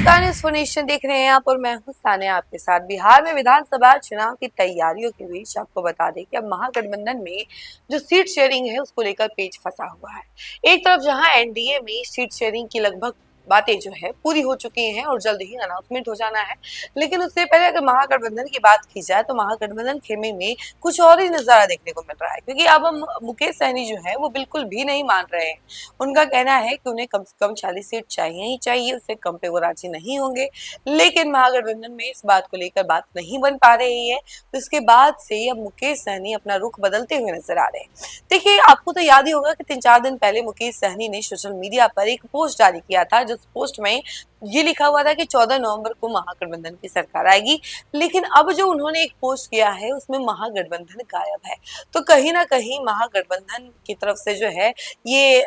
नमस्कार, इन्फॉर्मेशन देख रहे हैं आप और मैं हूं सानिया आपके साथ। बिहार में विधानसभा चुनाव की तैयारियों के बीच आपको बता दें कि अब महागठबंधन में जो सीट शेयरिंग है उसको लेकर पेच फंसा हुआ है। एक तरफ जहां एनडीए में सीट शेयरिंग की लगभग बातें जो है पूरी हो चुकी हैं और जल्द ही अनाउंसमेंट हो जाना है, लेकिन उससे पहले अगर महागठबंधन की बात की जाए तो महागठबंधन खेमे में कुछ और ही नजारा देखने को मिल रहा है, क्योंकि अब हम मुकेश सहनी जो है वो बिल्कुल भी नहीं मान रहे हैं। उनका कहना है कि उन्हें कम से कम 40 सीट चाहिए ही चाहिए, उससे कम पे वो राजी नहीं होंगे। लेकिन महागठबंधन में इस बात को लेकर बात नहीं बन पा रही है, तो इसके बाद से अब मुकेश सहनी अपना रुख बदलते हुए नजर आ रहे हैं। देखिए, आपको तो याद ही होगा कि 3-4 दिन पहले मुकेश सहनी ने सोशल मीडिया पर एक पोस्ट जारी किया था, जिस पोस्ट में ये लिखा हुआ था कि 14 नवंबर को महागठबंधन की सरकार आएगी। लेकिन अब जो उन्होंने एक पोस्ट किया है उसमें महागठबंधन गायब है। तो कहीं ना कहीं महागठबंधन की तरफ से जो है ये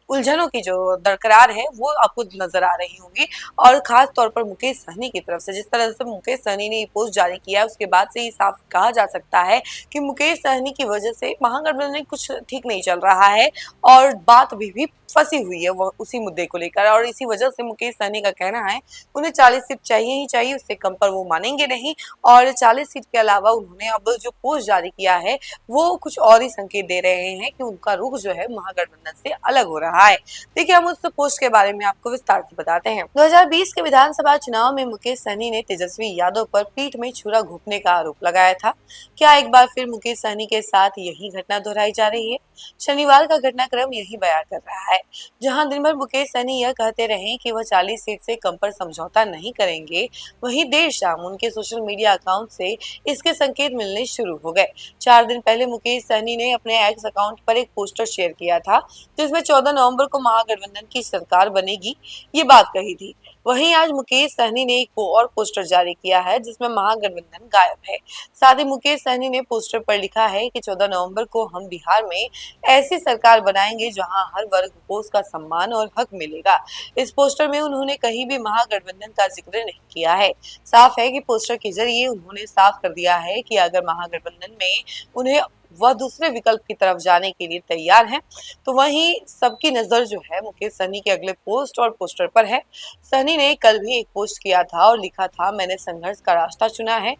उलझनों की जो दरकरार है वो आपको नजर आ रही होगी। और खास तौर पर मुकेश सहनी की तरफ से जिस तरह से मुकेश सहनी ने ये पोस्ट जारी किया है, उसके बाद से ये साफ कहा जा सकता है कि मुकेश सहनी की वजह से महागठबंधन में कुछ ठीक नहीं चल रहा है और बात भी फंसी हुई है वो उसी मुद्दे को लेकर। और इसी वजह से मुकेश सहनी का कहना है उन्हें 40 सीट चाहिए ही चाहिए, उससे कम पर वो मानेंगे नहीं। और 40 सीट के अलावा उन्होंने अब जो पोस्ट जारी किया है वो कुछ और ही संकेत दे रहे हैं कि उनका रुख जो है महागठबंधन से अलग हो रहा है। देखिए, हम उस पोस्ट के बारे में आपको विस्तार से बताते हैं। 2020 के विधानसभा चुनाव में मुकेश सहनी ने तेजस्वी यादव पर पीठ में छुरा घोंपने का आरोप लगाया था। क्या एक बार फिर मुकेश सहनी के साथ यही घटना दोहराई जा रही है? शनिवार का घटनाक्रम यही बयां कर रहा है। जहां दिन भर मुकेश सहनी यह कहते रहे कि वह 40 सीट से कम पर समझौता नहीं करेंगे, वहीं देर शाम उनके सोशल मीडिया अकाउंट से इसके संकेत मिलने शुरू हो गए। 4 दिन पहले मुकेश सहनी ने अपने एक्स अकाउंट पर एक पोस्टर शेयर किया था, जिसमें 14 नवंबर को महागठबंधन की सरकार बनेगी ये बात कही थी। वहीं आज मुकेश सहनी ने एक और पोस्टर जारी किया है जिसमें महागठबंधन गायब है। साथ ही मुकेश सहनी ने पोस्टर पर लिखा है कि 14 नवंबर को हम बिहार में ऐसी सरकार बनाएंगे जहां हर वर्ग को उसका सम्मान और हक मिलेगा। इस पोस्टर में उन्होंने कहीं भी महागठबंधन का जिक्र नहीं किया है। साफ है कि पोस्टर के जरिए उन्होंने साफ कर दिया है कि अगर महागठबंधन में उन्हें वह दूसरे विकल्प की तरफ जाने के लिए तैयार हैं। तो वहीं सबकी नजर जो है मुकेश सहनी के अगले पोस्ट और पोस्टर पर है। सहनी ने कल भी एक पोस्ट किया था और लिखा था, मैंने संघर्ष का रास्ता चुना है।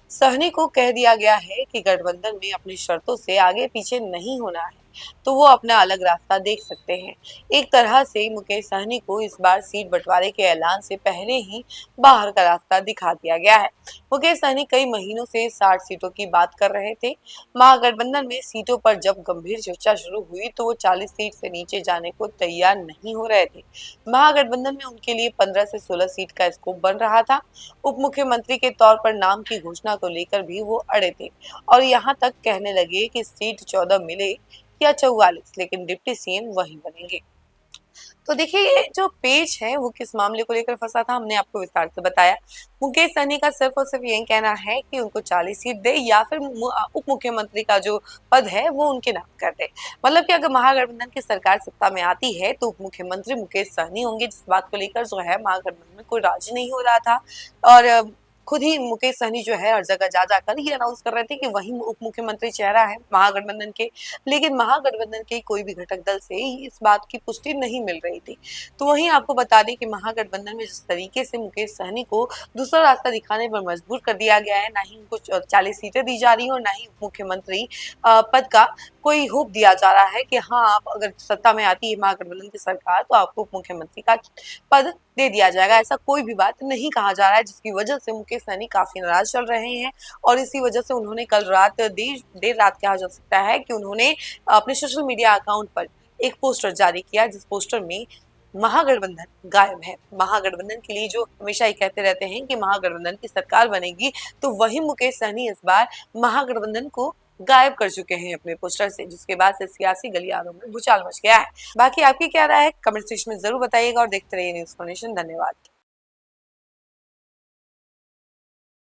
सहनी को कह दिया गया है कि गठबंधन में अपनी शर्तों से आगे पीछे नहीं होना है, तो वो अपना अलग रास्ता देख सकते हैं। एक तरह से मुकेश सहनी को इस बार सीट बंटवारे के ऐलान से पहले ही बाहर का रास्ता दिखा दिया गया है। मुकेश सहनी कई महीनों से 60 सीटों की बात कर रहे थे। महागठबंधन में सीटों पर जब गंभीर चर्चा शुरू हुई तो वो 40 सीट से नीचे जाने को तैयार नहीं हो रहे थे। महागठबंधन में उनके लिए 15 से 16 सीट का स्कोप बन रहा था। उप मुख्यमंत्री के तौर पर नाम की घोषणा को लेकर भी वो अड़े थे और यहाँ तक कहने लगे कि सीट 14 मिले या 44, लेकिन डिप्टी सीएम वही बनेंगे। तो देखिए, ये जो पेज है वो किस मामले को लेकर फंसा था हमने आपको विस्तार से बताया। मुकेश सहनी का सिर्फ और सिर्फ यही कहना है कि उनको 40 सीट दे या फिर उप मुख्यमंत्री का जो पद है वो उनके नाम कर दे। मतलब कि अगर महागठबंधन की सरकार सत्ता में आती है तो उप मुख्यमंत्री मुकेश सहनी होंगे, जिस बात को लेकर जो है महागठबंधन में कोई राजी नहीं हो रहा था। और खुद ही मुकेश सहनी जो है हर जगह जा जाकर ये अनाउंस कर रहे थे कि वही उप मुख्यमंत्री चेहरा है महागठबंधन के। लेकिन महागठबंधन के कोई भी घटक दल से इस बात की पुष्टि नहीं मिल रही थी। तो वहीं आपको बता दें कि महागठबंधन में जिस तरीके से मुकेश सहनी को दूसरा रास्ता दिखाने पर मजबूर कर दिया गया है, ना ही उनको 40 सीटें दी जा रही है और ना ही उप मुख्यमंत्री पद का कोई होप दिया जा रहा है कि हाँ, आप अगर सत्ता में आती है महागठबंधन की सरकार तो आपको उप मुख्यमंत्री का पद दे दिया जाएगा। ऐसा कोई भी बात नहीं कहा जा रहा है, जिसकी वजह से मुकेश सहनी काफी नाराज चल रहे हैं। और इसी वजह से उन्होंने कल रात देर रात कहा जा सकता है कि उन्होंने अपने सोशल मीडिया अकाउंट पर एक पोस्टर जारी किया, जिस पोस्टर में महागठबंधन गायब है। महागठबंधन के लिए जो हमेशा ही कहते रहते हैं कि महागठबंधन की सरकार बनेगी, तो वही मुकेश सहनी इस बार महागठबंधन को गायब कर चुके हैं अपने पोस्टर से, जिसके बाद से सियासी गलियारों में भूचाल मच गया है। बाकी आपकी क्या राय है कमेंट सेक्शन में जरूर बताइएगा और देखते रहिए न्यूज़ फॉर्मेशन। धन्यवाद।